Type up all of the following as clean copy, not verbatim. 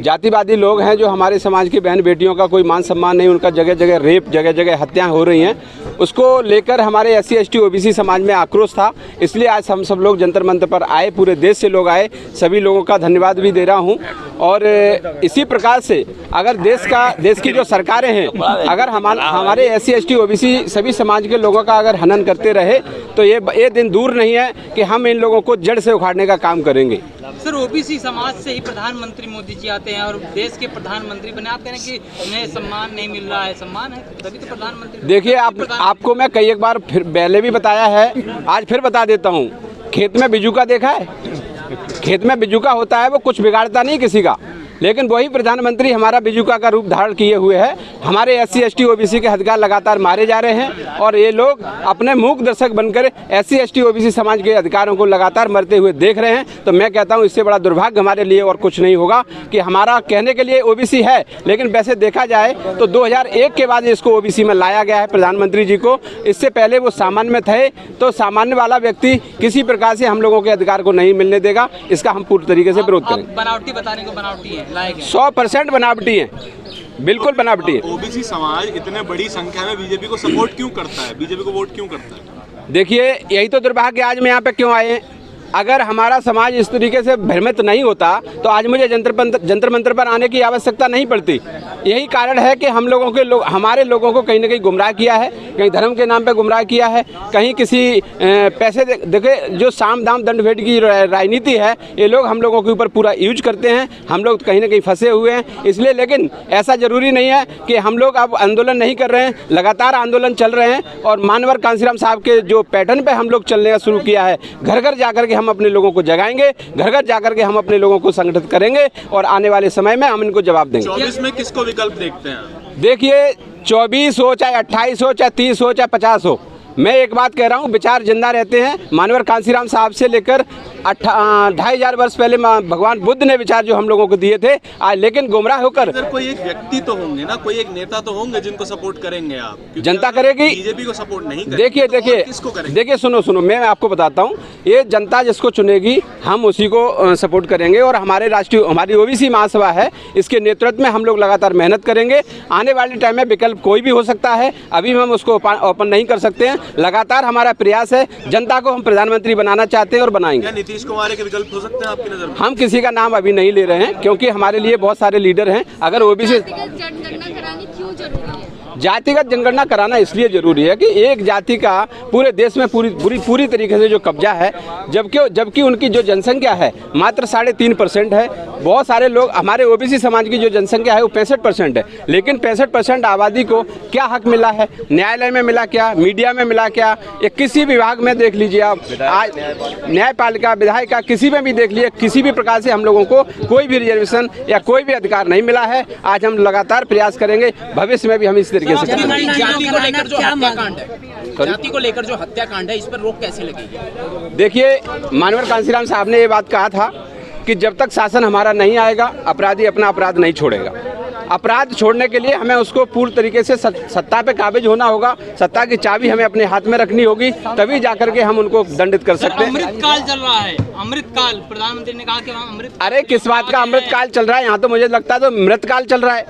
जातिवादी लोग हैं जो हमारे समाज की बहन बेटियों का कोई मान सम्मान नहीं, उनका जगह जगह रेप, जगह जगह हत्याएं हो रही हैं, उसको लेकर हमारे SC ST OBC समाज में आक्रोश था। इसलिए आज हम सब लोग जंतर मंतर पर आए, पूरे देश से लोग आए, सभी लोगों का धन्यवाद भी दे रहा हूं। और इसी प्रकार से अगर देश की जो सरकारें हैं, अगर हमारे SC ST OBC सभी समाज के लोगों का अगर हनन करते रहे तो ये दिन दूर नहीं है कि हम इन लोगों को जड़ से उखाड़ने का काम करेंगे। सर, OBC समाज से ही प्रधानमंत्री मोदी जी आते हैं और देश के प्रधानमंत्री बने, आप कह रहे हैं कि उन्हें सम्मान नहीं मिल रहा है। सम्मान है तभी तो प्रधानमंत्री। देखिए, आपको मैं कई एक बार फिर पहले भी बताया है, आज फिर बता देता हूँ। खेत में बिजुका देखा है? खेत में बिजुका होता है, वो कुछ बिगाड़ता नहीं किसी का, लेकिन वही प्रधानमंत्री हमारा बिजुका का रूप धारण किए हुए है। हमारे SC ST OBC के हथियार लगातार मारे जा रहे हैं और ये लोग अपने मूक दर्शक बनकर SC ST OBC समाज के अधिकारों को लगातार मरते हुए देख रहे हैं। तो मैं कहता हूँ इससे बड़ा दुर्भाग्य हमारे लिए और कुछ नहीं होगा कि हमारा कहने के लिए OBC है, लेकिन वैसे देखा जाए तो 2001 के बाद इसको OBC में लाया गया है प्रधानमंत्री जी को। इससे पहले वो सामान्य में थे, तो सामान्य वाला व्यक्ति किसी प्रकार से हम लोगों के अधिकार को नहीं मिलने देगा। इसका हम पूरी तरीके से विरोध करेंगे। बनावटी बताने को बनावटी है, 100% बनावटी है, बिल्कुल बनावटी है। OBC समाज इतने बड़ी संख्या में बीजेपी को सपोर्ट क्यों करता है, बीजेपी को वोट क्यों करता है? देखिए, यही तो दुर्भाग्य आज मैं यहाँ पे क्यों आए हैं। अगर हमारा समाज इस तरीके से भ्रमित नहीं होता तो आज मुझे जंतर मंतर पर आने की आवश्यकता नहीं पड़ती। यही कारण है कि हमारे लोगों को कहीं ना कहीं गुमराह किया है, कहीं धर्म के नाम पे गुमराह किया है, कहीं किसी पैसे देखे जो साम दाम दंड भेद की राजनीति है, ये लोग हम लोगों के ऊपर पूरा यूज करते हैं। हम लोग कहीं ना कहीं फंसे हुए हैं इसलिए। लेकिन ऐसा ज़रूरी नहीं है कि हम लोग अब आंदोलन नहीं कर रहे हैं, लगातार आंदोलन चल रहे हैं। और मानवर कांसीराम साहब के जो पैटर्न पर हम लोग चलने का शुरू किया है, घर घर जाकर के हम अपने लोगों को जगाएंगे, घर घर जाकर के हम अपने लोगों को संगठित करेंगे और आने वाले समय में हम इनको जवाब देंगे। 24 में किसको विकल्प देखते हैं? देखिए, 24 हो चाहे 28 हो चाहे 30 हो चाहे 50 हो, मैं एक बात कह रहा हूँ, विचार जिंदा रहते हैं। मानवर कांसीराम साहब से लेकर 2500 वर्ष पहले भगवान बुद्ध ने विचार जो हम लोगों को दिए थे, आज लेकिन गुमराह होकर कोई एक व्यक्ति तो होंगे ना, कोई एक नेता तो होंगे जिनको सपोर्ट करेंगे आप। जनता करेगी, बीजेपी को सपोर्ट नहीं करेगी। देखिए सुनो, मैं आपको बताता हूँ, ये जनता जिसको चुनेगी हम उसी को सपोर्ट करेंगे। और हमारी OBC महासभा है, इसके नेतृत्व में हम लोग लगातार मेहनत करेंगे। आने वाले टाइम में विकल्प कोई भी हो सकता है, अभी हम उसको ओपन नहीं कर सकते हैं। लगातार हमारा प्रयास है, जनता को हम प्रधानमंत्री बनाना चाहते हैं और बनाएंगे। नीतीश कुमार के विकल्प हो सकते हैं आपकी नजर में? हम किसी का नाम अभी नहीं ले रहे हैं क्योंकि हमारे लिए बहुत सारे लीडर हैं। अगर OBC जातिगत जनगणना कराना इसलिए जरूरी है कि एक जाति का पूरे देश में पूरी तरीके से जो कब्जा है, जबकि उनकी जो जनसंख्या है मात्र 3.5% है। बहुत सारे लोग, हमारे OBC समाज की जो जनसंख्या है वो 65% है, लेकिन 65% आबादी को क्या हक मिला है? न्यायालय में मिला क्या? मीडिया में मिला क्या? या किसी विभाग में देख लीजिए आप, आज न्यायपालिका, विधायिका, किसी में भी देख लीजिए, किसी भी प्रकार से हम लोगों को कोई भी रिजर्वेशन या कोई भी अधिकार नहीं मिला है। आज हम लगातार प्रयास करेंगे, भविष्य में भी हम इस तरीके से जाति को लेकर जो हत्याकांड है, इस पर रोक कैसे लगेगी? देखिए, मानवर कांसीराम साहब ने ये बात कहा था कि जब तक शासन हमारा नहीं आएगा, अपराधी अपना अपराध नहीं छोड़ेगा। अपराध छोड़ने के लिए हमें उसको पूर्ण तरीके से सत्ता पे काबिज होना होगा। सत्ता की चाबी हमें अपने हाथ में रखनी होगी, तभी जाकर के हम उनको दंडित कर सकते हैं। अमृतकाल चल रहा है, अमृतकाल, प्रधानमंत्री ने कहा कि वहाँ अमृत। अरे किस बात का अमृतकाल चल रहा है? यहाँ तो मुझे लगता है तो मृतकाल चल रहा है।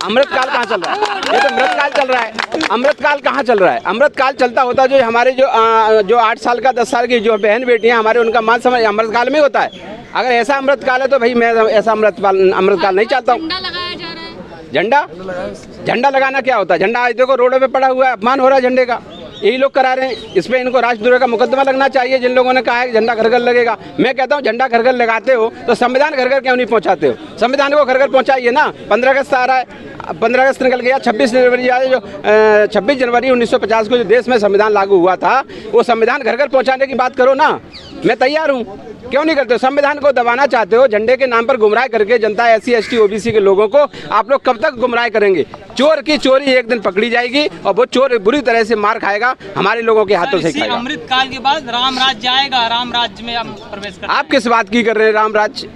अमृतकाल कहाँ चल रहा है? ये तो मृतकाल चल रहा है। अमृतकाल कहाँ चल रहा है? अमृतकाल चलता होता जो हमारे जो 8 साल का 10 साल की जो बहन बेटियाँ हमारे, उनका मान समझ अमृतकाल में होता है। अगर ऐसा अमृतकाल है तो भाई मैं ऐसा अमृतकाल नहीं चाहता हूँ। झंडा लगाना क्या होता है? झंडा आज देखो रोडों पे पड़ा हुआ है, अपमान हो रहा है झंडे का, यही लोग करा रहे हैं। इस पे इनको राष्ट्रद्रोह का मुकदमा लगना चाहिए, जिन लोगों ने कहा है कि झंडा घर घर लगेगा। मैं कहता हूँ झंडा घर घर लगाते हो तो संविधान घर घर क्यों नहीं पहुँचाते हो? संविधान को घर घर पहुँचाइए ना। 15 अगस्त आ रहा है, 15 अगस्त निकल गया, 26 जनवरी आ रही, जो 26 जनवरी 1950 को जो देश में संविधान लागू हुआ था, वो संविधान घर घर पहुँचाने की बात करो ना। मैं तैयार हूँ, क्यों नहीं करते हो? संविधान को दबाना चाहते हो, झंडे के नाम पर गुमराह करके जनता, SC ST OBC के लोगों को आप लोग कब तक गुमराह करेंगे? चोर की चोरी एक दिन पकड़ी जाएगी और वो चोर बुरी तरह से मार खाएगा, हमारे लोगों के हाथों से खाएगा। अमृतकाल के बाद राम राज्य आएगा, राम राज्य में हम प्रवेश करेंगे। आप किस बात की कर रहे हैं राम राज्य?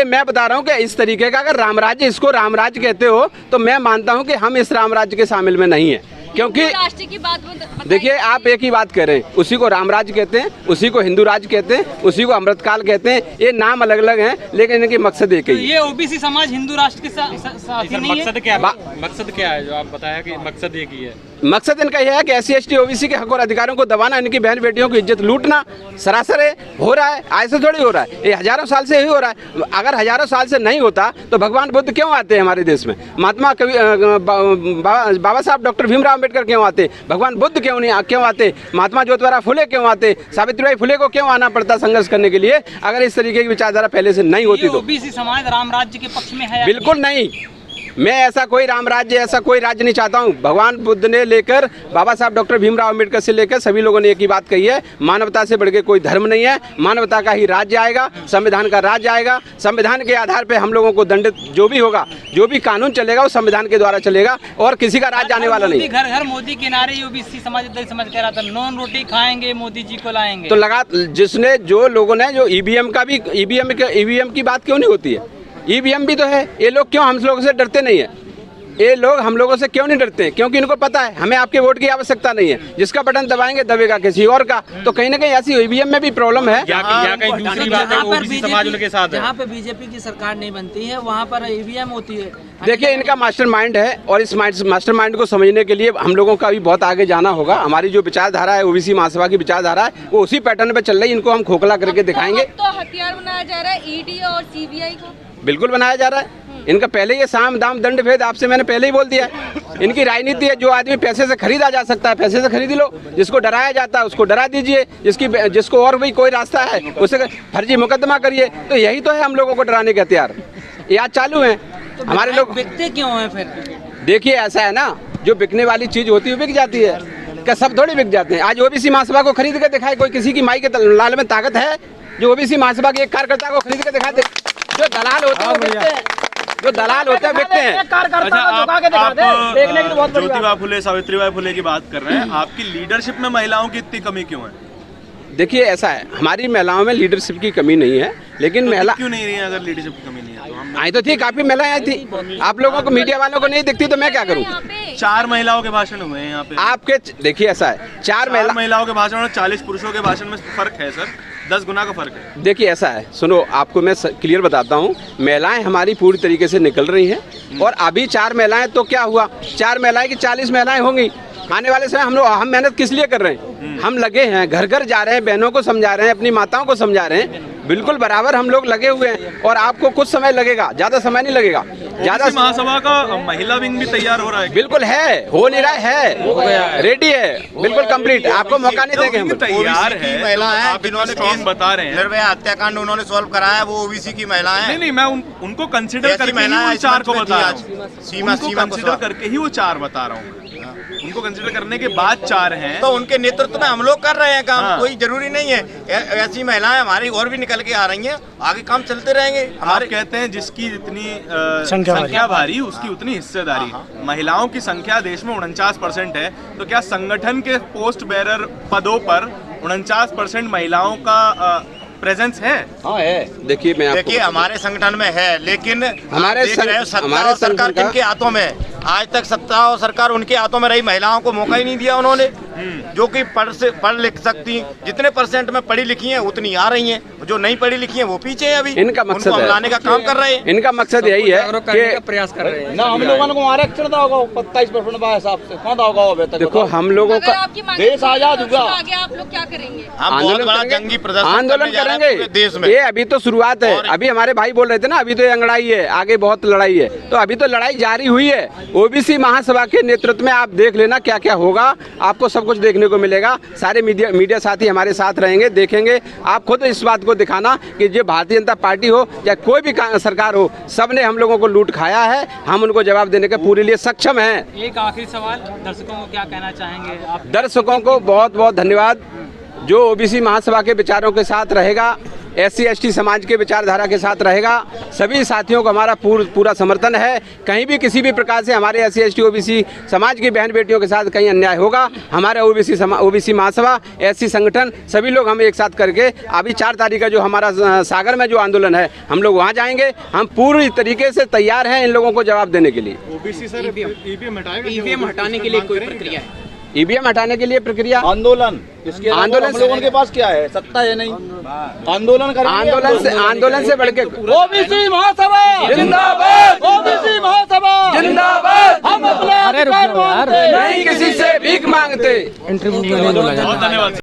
मैं बता रहा हूँ कि इस तरीके का अगर राम राज्य, इसको राम राज्य कहते हो तो मैं मानता हूँ कि हम इस राम राज्य के शामिल में नहीं है। क्योंकि राष्ट्र की बात बताइए। देखिए, आप एक ही बात कह रहे हैं, उसी को रामराज कहते हैं, उसी को हिंदू राज कहते हैं, उसी को अमृतकाल कहते हैं। ये नाम अलग अलग हैं, लेकिन इनकी मकसद एक तो ही है। ये ओबीसी समाज हिंदू राष्ट्र के साथ ही नहीं है। मकसद क्या है जो आप बताया कि मकसद एक ही है? मकसद इनका यह है कि SC ST OBC के हक और अधिकारों को दबाना, इनकी बहन बेटियों की इज्जत लूटना सरासर है, हो रहा है। आज से थोड़ी हो रहा है, ये हजारों साल से ही हो रहा है। अगर हजारों साल से नहीं होता तो भगवान बुद्ध क्यों आते हैं हमारे देश में? महात्मा कवि बाबा साहब डॉक्टर भीमराव अम्बेडकर क्यों आते? भगवान बुद्ध क्यों आते? महात्मा ज्योतिबा फुले क्यों आते? सावित्रीबाई फुले को क्यों आना पड़ता संघर्ष करने के लिए? अगर इस तरीके की विचारधारा पहले से नहीं होती तो। ओबीसी समाज राम राज्य के पक्ष में है? बिल्कुल नहीं। मैं ऐसा कोई राम राज्य, ऐसा कोई राज्य नहीं चाहता हूँ। भगवान बुद्ध ने लेकर बाबा साहब डॉक्टर भीमराव अम्बेडकर से लेकर सभी लोगों ने एक ही बात कही है, मानवता से बढ़ के कोई धर्म नहीं है। मानवता का ही राज्य आएगा, संविधान का राज्य आएगा। संविधान के आधार पर हम लोगों को दंडित जो भी होगा, जो भी कानून चलेगा वो संविधान के द्वारा चलेगा और किसी का राज्य आने वाला नहीं। घर घर मोदी के नारे ओबीसी समाज समझ कह रहा था, नॉन रोटी खाएंगे मोदी जी को लाएंगे। तो लगा जिसने जो लोगों ने जो ईवीएम की बात क्यों नहीं होती है? ईवीएम भी तो है। ये लोग क्यों हम लोगों से डरते नहीं है? ये लोग हम लोगों से क्यों नहीं डरते? क्योंकि इनको पता है हमें आपके वोट की आवश्यकता नहीं है। जिसका बटन दबाएंगे दबेगा किसी और का। तो कहीं ना कहीं ऐसी ईवीएम में भी प्रॉब्लम है। कहीं दूसरी बात है, ओबीसी समाज उनके साथ है। जहाँ पे बीजेपी की सरकार नहीं बनती है वहाँ पर ईवीएम होती है। देखिए, इनका मास्टरमाइंड है और इस मास्टरमाइंड को समझने के लिए हम लोगों का भी बहुत आगे जाना होगा। हमारी जो विचारधारा है, ओबीसी महासभा की विचारधारा है, वो उसी पैटर्न पे चल रही है। इनको हम खोखला करके दिखाएंगे। तो हथियार बनाया जा रहा है ईडी और सीबीआई को। बिल्कुल बनाया जा रहा है। इनका पहले ये साम दाम दंड भेद आपसे मैंने पहले ही बोल दिया है। इनकी राजनीति है, जो आदमी पैसे से खरीदा जा सकता है पैसे से खरीद लो, जिसको डराया जाता है उसको डरा दीजिए, जिसको और भी कोई रास्ता है उसे फर्जी मुकदमा करिए। तो यही तो है हम लोगों को डराने के हथियार, ये आज चालू है। तो हमारे लोग बिकते क्यों हैं फिर? देखिए, ऐसा है ना, जो बिकने वाली चीज होती है बिक जाती है। क्या सब थोड़ी बिक जाते हैं? आज ओबीसी महासभा को खरीद के दिखाए कोई? किसी की माई के लाल में ताकत है जो ओबीसी महासभा के एक कार्यकर्ता को खरीद के दिखा दे? जो दलाल होते हैं वो बिकते हैं, जो दलाल होते हैं बिकते हैं। आप ज्योतिबा फुले, सावित्रीबाई फुले की बात कर रहे हैं, आपकी लीडरशिप में महिलाओं की इतनी कमी क्यों है? देखिए, ऐसा है, हमारी महिलाओं में लीडरशिप की कमी नहीं है, लेकिन महिला क्यों नहीं रही है? अगर लीडरशिप की कमी नहीं है तो हम आई तो थी, काफी महिलाएं आई थी। आप लोगों को, मीडिया वालों को नहीं दिखती तो मैं क्या करूं? 4 महिलाओं के भाषण हुए हैं यहाँ पे। आपके देखिए, ऐसा है, 4 महिलाओं के भाषण और 40 पुरुषों के भाषण में फर्क है सर, 10 गुना का फर्क है। देखिए, ऐसा है, सुनो, आपको मैं क्लियर बताता हूँ। महिलाएं हमारी पूरी तरीके से निकल रही हैं और अभी 4 महिलाएं तो क्या हुआ, 4 महिलाएं की 40 महिलाएं होंगी। आने वाले समय हम मेहनत किस लिए कर रहे हैं? हम लगे हैं, घर घर जा रहे हैं, बहनों को समझा रहे हैं, अपनी माताओं को समझा रहे हैं। बिल्कुल बराबर हम लोग लगे हुए हैं और आपको कुछ समय लगेगा, ज्यादा समय नहीं लगेगा। ज्यादा महासभा का महिला विंग भी तैयार हो रहा है? बिल्कुल है, हो नहीं रहा है, रेडी है, बिल्कुल कंप्लीट। आपको मौका नहीं देंगे हम। तैयार है, महिला है जिन्होंने स्ट्रॉन्ग बता रहे हैं, निर्भया हत्याकांड उन्होंने सॉल्व कराया, वो ओबीसी की महिला है। नहीं, मैं उनको कंसिडर करके ही वो 4 को बता रहा हूँ। सीमा कंसिडर करके ही वो 4 बता रहा हूँ। उनको कंसिडर करने के बाद 4 हैं। तो उनके नेतृत्व में हम लोग कर रहे हैं काम। हाँ। कोई जरूरी नहीं है, ऐसी महिलाएं हमारी और भी निकल के आ रही हैं, आगे काम चलते रहेंगे। हमारे कहते हैं जिसकी जितनी संख्या भारी उसकी उतनी हिस्सेदारी। हाँ। महिलाओं की संख्या देश में 49% है, तो क्या संगठन के पोस्ट बेरर पदों पर 49% महिलाओं का प्रेजेंस है? हाँ है। देखिए हमारे संगठन में है, लेकिन हमारे सरकार किनके हाथों में? आज तक सत्ता और सरकार उनके हाथों में रही, महिलाओं को मौका ही नहीं दिया उन्होंने। जो कि पढ़ लिख सकती, जितने % में पढ़ी लिखी हैं उतनी आ रही हैं, जो नहीं पढ़ी लिखी हैं वो पीछे हैं। अभी इनका मकसद है, लाने का काम कर रहे हैं। इनका मकसद यही है कि प्रयास कर रहे हैं ना हम लोगों को आरक्षण दा होगा 27% हिसाब से कौन दा होगा अभी तक? देखो, हम लोगों का देश आजाद होगा, आगे आप लोग क्या करेंगे? हम बहुत बड़ा जंगी प्रदर्शन आंदोलन करेंगे देश में। ये अभी तो शुरुआत है। अभी हमारे भाई बोल रहे थे ना, अभी तो ये अंगड़ाई है, आगे बहुत लड़ाई है। तो अभी तो लड़ाई जारी हुई है। ओबीसी महासभा के नेतृत्व में आप देख लेना क्या क्या होगा, आपको सब कुछ देखने को मिलेगा। सारे मीडिया साथी हमारे साथ रहेंगे, देखेंगे। आप खुद इस बात को दिखाना कि जो भारतीय जनता पार्टी हो या कोई भी सरकार हो, सबने हम लोगों को लूट खाया है। हम उनको जवाब देने के पूरे लिए सक्षम हैं। एक आखिरी सवाल, दर्शकों को क्या कहना चाहेंगे आप? दर्शकों को बहुत बहुत धन्यवाद। जो ओबीसी महासभा के विचारों के साथ रहेगा SC ST समाज के विचारधारा के साथ रहेगा। सभी साथियों को हमारा पूरा समर्थन है। कहीं भी किसी भी प्रकार से हमारे SC ST OBC समाज की बहन बेटियों के साथ कहीं अन्याय होगा, हमारे OBC महासभा, SC संगठन सभी लोग हम एक साथ करके अभी 4 तारीख का जो हमारा सागर में जो आंदोलन है हम लोग वहाँ जाएंगे। हम पूरी तरीके से तैयार हैं इन लोगों को जवाब देने के लिए। ओबीसी सर ईवीएम हटाने के लिए कोई प्रक्रिया है? EVM हटाने के लिए प्रक्रिया आंदोलन, इसके आंदोलन हम लोगों के पास क्या है, सत्ता है नहीं, आंदोलन करेंगे। आंदोलन से बढ़ के ओबीसी महासभा जिंदाबाद, ओबीसी महासभा जिंदाबाद। हम अपने अधिकार मांगते नहीं किसी से भीख मांगते। बहुत धन्यवाद।